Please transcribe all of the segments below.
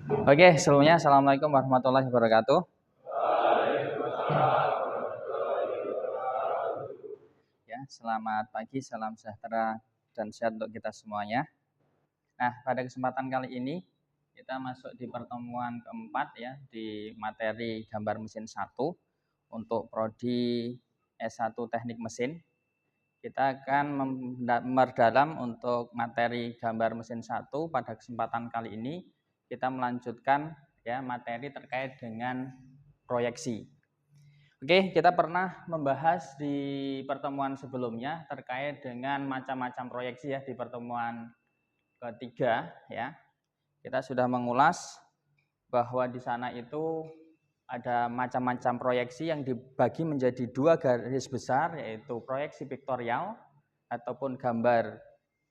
Oke, sebelumnya Assalamualaikum warahmatullahi wabarakatuh. Ya, selamat pagi, salam sejahtera dan sehat untuk kita semuanya. Nah, pada kesempatan kali ini kita masuk di pertemuan keempat ya di materi gambar mesin 1 untuk prodi S1 Teknik Mesin. Kita akan memperdalam untuk materi gambar mesin 1 pada kesempatan kali ini. Kita melanjutkan ya materi terkait dengan proyeksi. Oke, kita pernah membahas di pertemuan sebelumnya terkait dengan macam-macam proyeksi ya di pertemuan ketiga ya. Kita sudah mengulas bahwa di sana itu ada macam-macam proyeksi yang dibagi menjadi dua garis besar, yaitu proyeksi piktorial ataupun gambar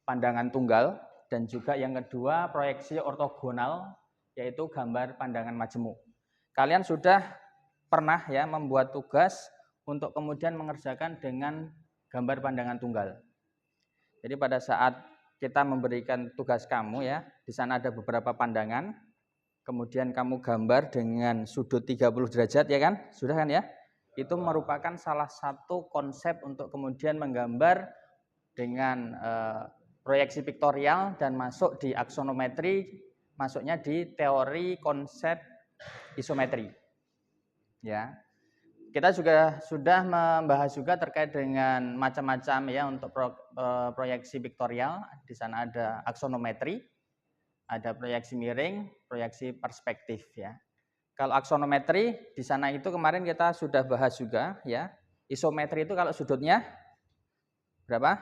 pandangan tunggal, dan juga yang kedua proyeksi ortogonal, yaitu gambar pandangan majemuk. Kalian sudah pernah ya membuat tugas untuk kemudian mengerjakan dengan gambar pandangan tunggal. Jadi pada saat kita memberikan tugas kamu ya, di sana ada beberapa pandangan, kemudian kamu gambar dengan sudut 30 derajat ya kan? Sudah kan ya? Itu merupakan salah satu konsep untuk kemudian menggambar dengan proyeksi piktorial dan masuk di aksonometri, masuknya di teori konsep isometri. Ya, kita juga sudah membahas juga terkait dengan macam-macam ya untuk proyeksi piktorial. Di sana ada aksonometri, ada proyeksi miring, proyeksi perspektif ya. Kalau aksonometri di sana itu kemarin kita sudah bahas juga ya. Isometri itu kalau sudutnya berapa?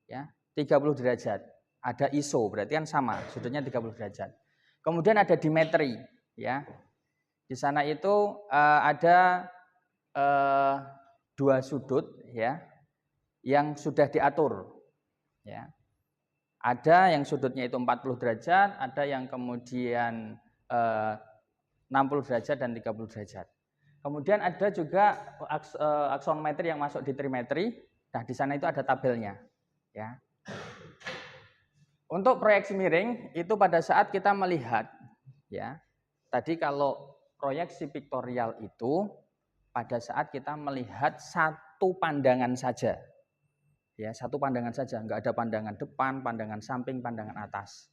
Ya, 30 derajat. Ada iso berarti kan sama, sudutnya 30 derajat. Kemudian ada dimetri ya. Di sana itu ada dua sudut ya yang sudah diatur ya. Ada yang sudutnya itu 40 derajat, ada yang kemudian 60 derajat dan 30 derajat. Kemudian ada juga aksonometri yang masuk di trimetri. Nah, di sana itu ada tabelnya ya. Untuk proyeksi miring itu pada saat kita melihat ya. Tadi kalau proyeksi piktorial itu pada saat kita melihat satu pandangan saja. Ya, satu pandangan saja, enggak ada pandangan depan, pandangan samping, pandangan atas.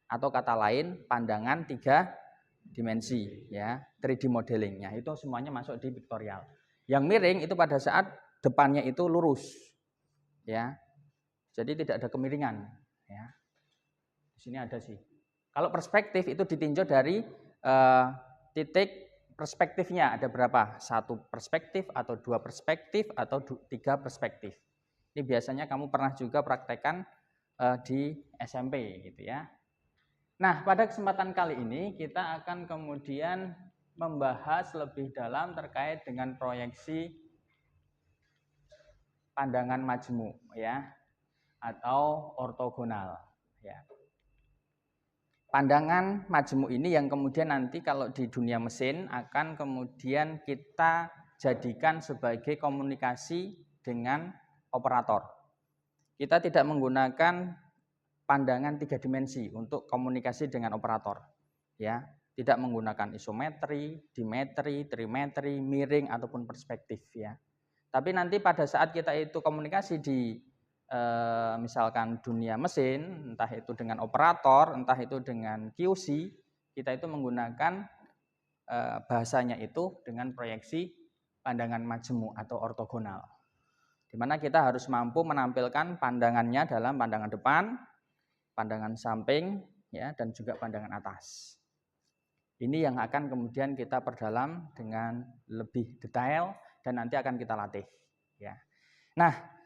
Atau kata lain, pandangan 3 dimensi ya, 3D modelingnya itu semuanya masuk di piktorial. Yang miring itu pada saat depannya itu lurus. Ya. Jadi tidak ada kemiringan ya. Di sini ada sih. Kalau perspektif itu ditinjau dari titik perspektifnya ada berapa? 1 perspektif atau 2 perspektif atau 3 perspektif. Ini biasanya kamu pernah juga praktekkan di SMP gitu ya. Nah, pada kesempatan kali ini kita akan kemudian membahas lebih dalam terkait dengan proyeksi pandangan majemuk ya atau ortogonal ya. Pandangan majemuk ini yang kemudian nanti kalau di dunia mesin akan kemudian kita jadikan sebagai komunikasi dengan operator. Kita tidak menggunakan pandangan 3 dimensi untuk komunikasi dengan operator. Ya, tidak menggunakan isometri, dimetri, trimetri, miring ataupun perspektif ya. Tapi nanti pada saat kita itu komunikasi di misalkan dunia mesin, entah itu dengan operator, entah itu dengan QC, kita itu menggunakan bahasanya itu dengan proyeksi pandangan majemuk atau ortogonal. Di mana kita harus mampu menampilkan pandangannya dalam pandangan depan, pandangan samping, ya, dan juga pandangan atas. Ini yang akan kemudian kita perdalam dengan lebih detail dan nanti akan kita latih. Ya. Nah,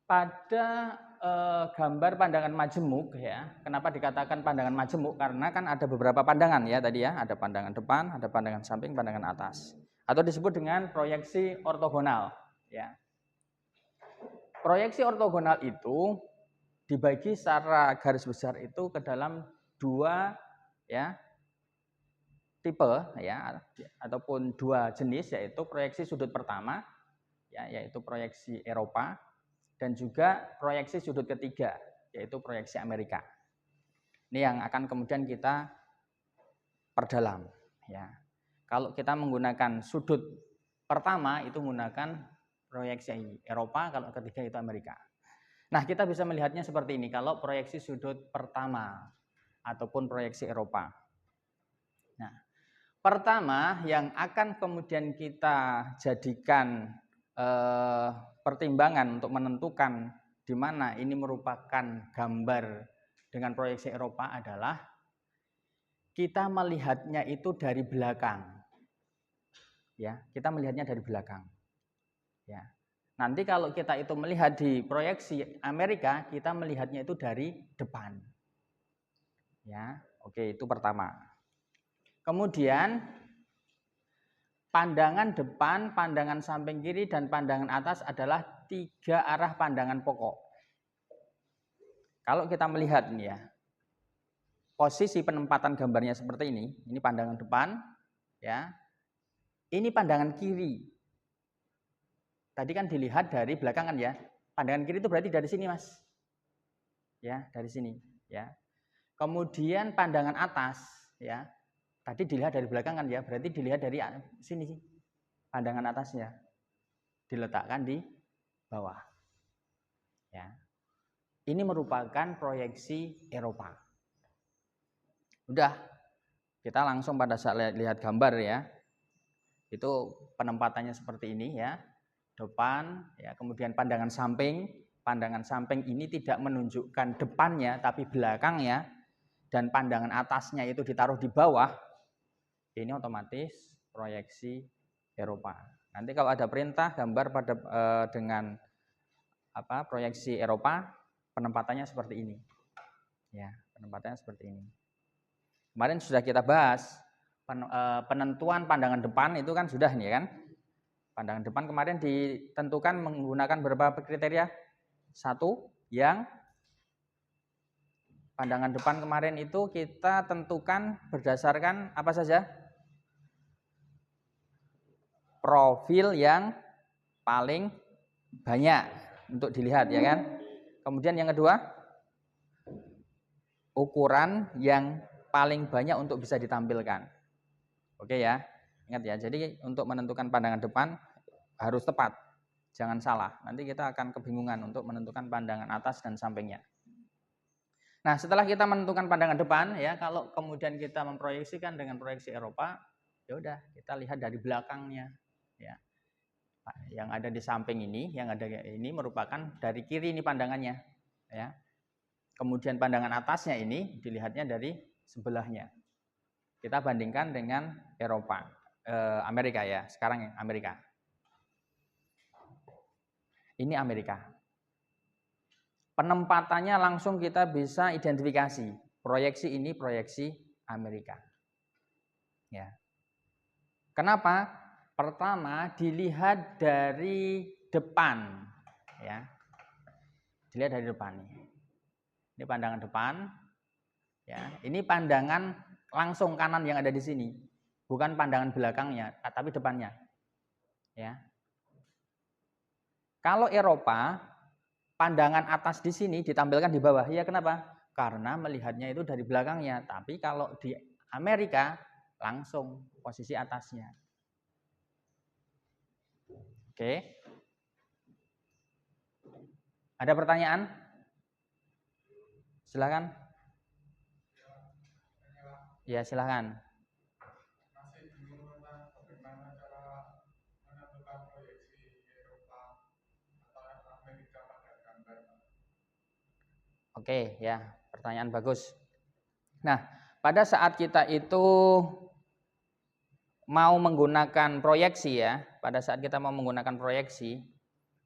pada gambar pandangan majemuk ya, kenapa dikatakan pandangan majemuk? Karena kan ada beberapa pandangan ya tadi ya, ada pandangan depan, ada pandangan samping, pandangan atas, atau disebut dengan proyeksi ortogonal. Ya. Proyeksi ortogonal itu dibagi secara garis besar itu ke dalam 2 ya tipe ya ataupun 2 jenis, yaitu proyeksi sudut pertama ya, yaitu proyeksi Eropa, dan juga proyeksi sudut ketiga, yaitu proyeksi Amerika. Ini yang akan kemudian kita perdalam, ya. Kalau kita menggunakan sudut pertama itu menggunakan proyeksi Eropa, kalau ketiga itu Amerika. Nah, kita bisa melihatnya seperti ini kalau proyeksi sudut pertama ataupun proyeksi Eropa. Nah, pertama yang akan kemudian kita jadikan pertimbangan untuk menentukan di mana ini merupakan gambar dengan proyeksi Eropa adalah kita melihatnya itu dari belakang. Ya, kita melihatnya dari belakang. Ya. Nanti kalau kita itu melihat di proyeksi Amerika, kita melihatnya itu dari depan. Ya, oke, itu pertama. Kemudian pandangan depan, pandangan samping kiri, dan pandangan atas adalah 3 arah pandangan pokok. Kalau kita melihat ini ya, posisi penempatan gambarnya seperti ini pandangan depan, ya. Ini pandangan kiri. Tadi kan dilihat dari belakang kan ya. Pandangan kiri itu berarti dari sini, Mas. Ya, dari sini, ya. Kemudian pandangan atas, ya. Tadi dilihat dari belakang kan ya, berarti dilihat dari sini sih. Pandangan atasnya diletakkan di bawah. Ya. Ini merupakan proyeksi Eropa. Udah, kita langsung pada saat lihat gambar ya. Itu penempatannya seperti ini ya. Depan, ya, kemudian pandangan samping. Pandangan samping ini tidak menunjukkan depannya tapi belakangnya, dan pandangan atasnya itu ditaruh di bawah. Ini otomatis proyeksi Eropa. Nanti kalau ada perintah gambar pada dengan proyeksi Eropa, penempatannya seperti ini. Ya, penempatannya seperti ini. Kemarin sudah kita bahas penentuan pandangan depan itu kan sudah ini kan. Pandangan depan kemarin ditentukan menggunakan beberapa kriteria. Satu, yang pandangan depan kemarin itu kita tentukan berdasarkan apa saja? Profil yang paling banyak untuk dilihat ya kan. Kemudian yang kedua, ukuran yang paling banyak untuk bisa ditampilkan. Oke ya, ingat ya. Jadi untuk menentukan pandangan depan harus tepat, jangan salah. Nanti kita akan kebingungan untuk menentukan pandangan atas dan sampingnya. Nah, setelah kita menentukan pandangan depan ya, kalau kemudian kita memproyeksikan dengan proyeksi Eropa, ya udah kita lihat dari belakangnya ya. Yang ada di samping ini, yang ada ini merupakan dari kiri ini pandangannya ya. Kemudian pandangan atasnya ini dilihatnya dari sebelahnya. Kita bandingkan dengan Eropa, Amerika ya. Sekarang Amerika. Ini Amerika. Penempatannya langsung kita bisa identifikasi. Proyeksi ini proyeksi Amerika. Ya. Kenapa? Pertama dilihat dari depan, ya. Dilihat dari depan nih. Ini pandangan depan, ya. Ini pandangan langsung kanan yang ada di sini, bukan pandangan belakangnya, tapi depannya, ya. Kalau Eropa, pandangan atas di sini ditampilkan di bawah, ya kenapa? Karena melihatnya itu dari belakangnya. Tapi kalau di Amerika langsung posisi atasnya. Oke. Ada pertanyaan? Silakan. Ya, silakan. Masih bingung tentang bagaimana cara menentukan proyeksi Eropa atau Amerika pada gambar. Oke, ya, pertanyaan bagus. Nah, pada saat kita itu mau menggunakan proyeksi ya, pada saat kita mau menggunakan proyeksi,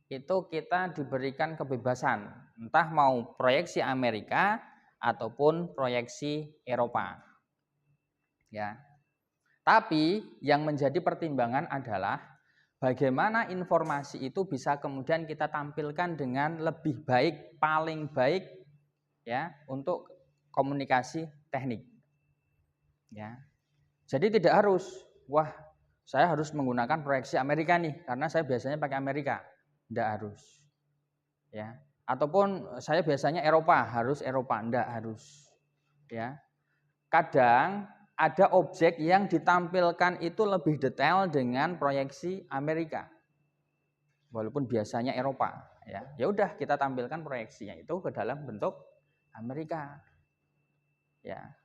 itu kita diberikan kebebasan, entah mau proyeksi Amerika ataupun proyeksi Eropa. Ya. Tapi yang menjadi pertimbangan adalah bagaimana informasi itu bisa kemudian kita tampilkan dengan lebih baik, paling baik ya untuk komunikasi teknik. Ya. Jadi tidak harus, wah, saya harus menggunakan proyeksi Amerika nih karena saya biasanya pakai Amerika. Tidak harus. Ya. Ataupun saya biasanya Eropa, harus Eropa, tidak harus. ya. Kadang ada objek yang ditampilkan itu lebih detail dengan proyeksi Amerika. Walaupun biasanya Eropa, ya. Ya udah kita tampilkan proyeksinya itu ke dalam bentuk Amerika. Ya.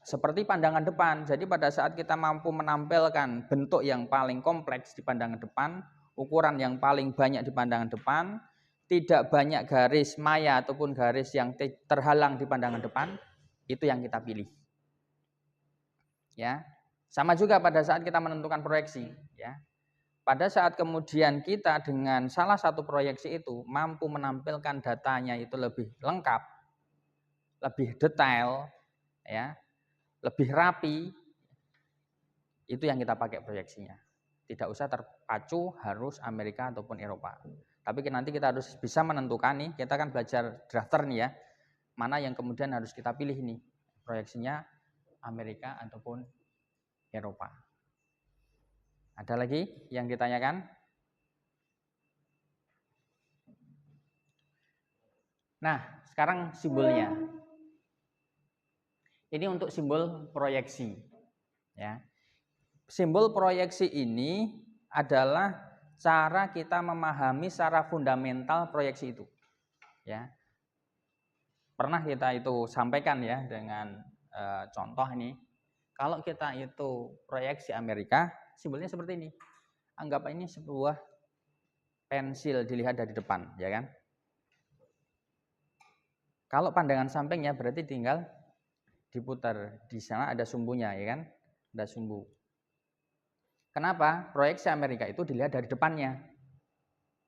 Seperti pandangan depan. Jadi pada saat kita mampu menampilkan bentuk yang paling kompleks di pandangan depan, ukuran yang paling banyak di pandangan depan, tidak banyak garis maya ataupun garis yang terhalang di pandangan depan, itu yang kita pilih. Ya. Sama juga pada saat kita menentukan proyeksi, ya. Pada saat kemudian kita dengan salah satu proyeksi itu mampu menampilkan datanya itu lebih lengkap, lebih detail, ya, lebih rapi, itu yang kita pakai proyeksinya. Tidak usah terpacu harus Amerika ataupun Eropa. Tapi nanti kita harus bisa menentukan nih, kita kan belajar drafter nih ya, mana yang kemudian harus kita pilih nih, proyeksinya Amerika ataupun Eropa. Ada lagi yang ditanyakan? Nah, sekarang simbolnya. Ini untuk simbol proyeksi. Ya. Simbol proyeksi ini adalah cara kita memahami secara fundamental proyeksi itu. Ya. Pernah kita itu sampaikan ya dengan contoh ini. Kalau kita itu proyeksi Amerika, simbolnya seperti ini. Anggap ini sebuah pensil dilihat dari depan, ya kan? Kalau pandangan sampingnya berarti tinggal diputar. Di sana ada sumbunya, ya kan? Ada sumbu. Kenapa? Proyeksi Amerika itu dilihat dari depannya.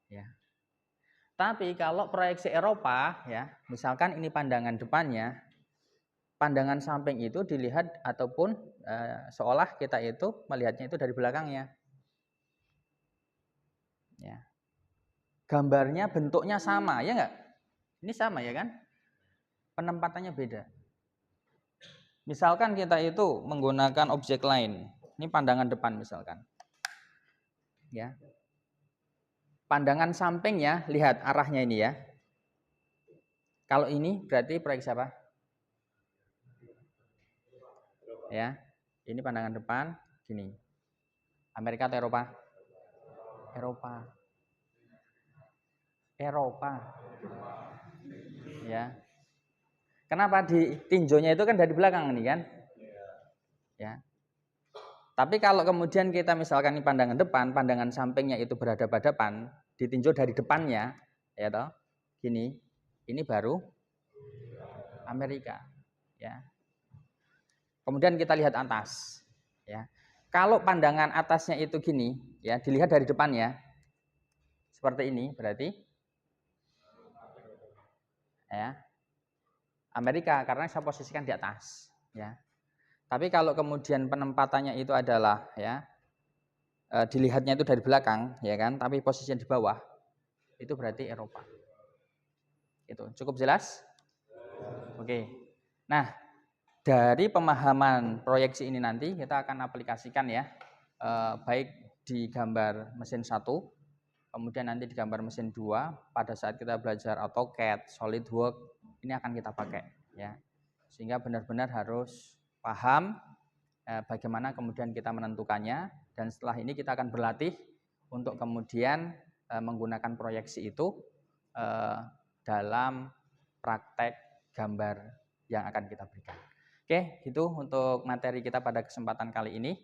Ya. Tapi kalau proyeksi Eropa, ya, misalkan ini pandangan depannya, pandangan samping itu dilihat ataupun seolah kita itu melihatnya itu dari belakangnya. Ya. Gambarnya bentuknya sama, ya enggak? Ini sama ya kan? Penempatannya beda. Misalkan kita itu menggunakan objek lain. Ini pandangan depan misalkan. Ya. Pandangan sampingnya, lihat arahnya ini ya. Kalau ini berarti proyeksi apa? Ya. Ini pandangan depan gini. Amerika atau Eropa? Eropa. Eropa. Ya. Kenapa tinjaunya itu kan dari belakang nih kan? Ya. Tapi kalau kemudian kita misalkan ini pandangan depan, pandangan sampingnya itu berhadapan-hadapan, ditinjau dari depannya, ya toh, gini, ini baru Amerika, ya. Kemudian kita lihat atas, ya. Kalau pandangan atasnya itu gini, ya, dilihat dari depannya, seperti ini, berarti, ya, Amerika karena saya posisikan di atas, ya. Tapi kalau kemudian penempatannya itu adalah ya dilihatnya itu dari belakang, ya kan? Tapi posisinya di bawah, itu berarti Eropa. Itu cukup jelas? Oke. Nah, dari pemahaman proyeksi ini nanti kita akan aplikasikan ya, baik di gambar mesin 1, kemudian nanti di gambar mesin 2 pada saat kita belajar AutoCAD, SolidWorks, ini akan kita pakai ya. Sehingga benar-benar harus paham bagaimana kemudian kita menentukannya, dan setelah ini kita akan berlatih untuk kemudian menggunakan proyeksi itu dalam praktek gambar yang akan kita berikan. Oke, itu untuk materi kita pada kesempatan kali ini.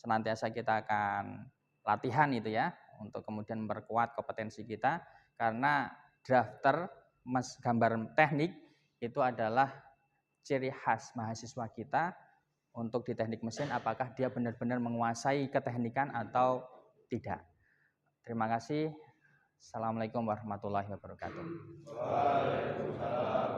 Senantiasa kita akan latihan itu ya, untuk kemudian memperkuat kompetensi kita, karena drafter gambar teknik itu adalah ciri khas mahasiswa kita untuk di teknik mesin, apakah dia benar-benar menguasai keteknikan atau tidak. Terima kasih. Assalamualaikum warahmatullahi wabarakatuh. Waalaikumsalam.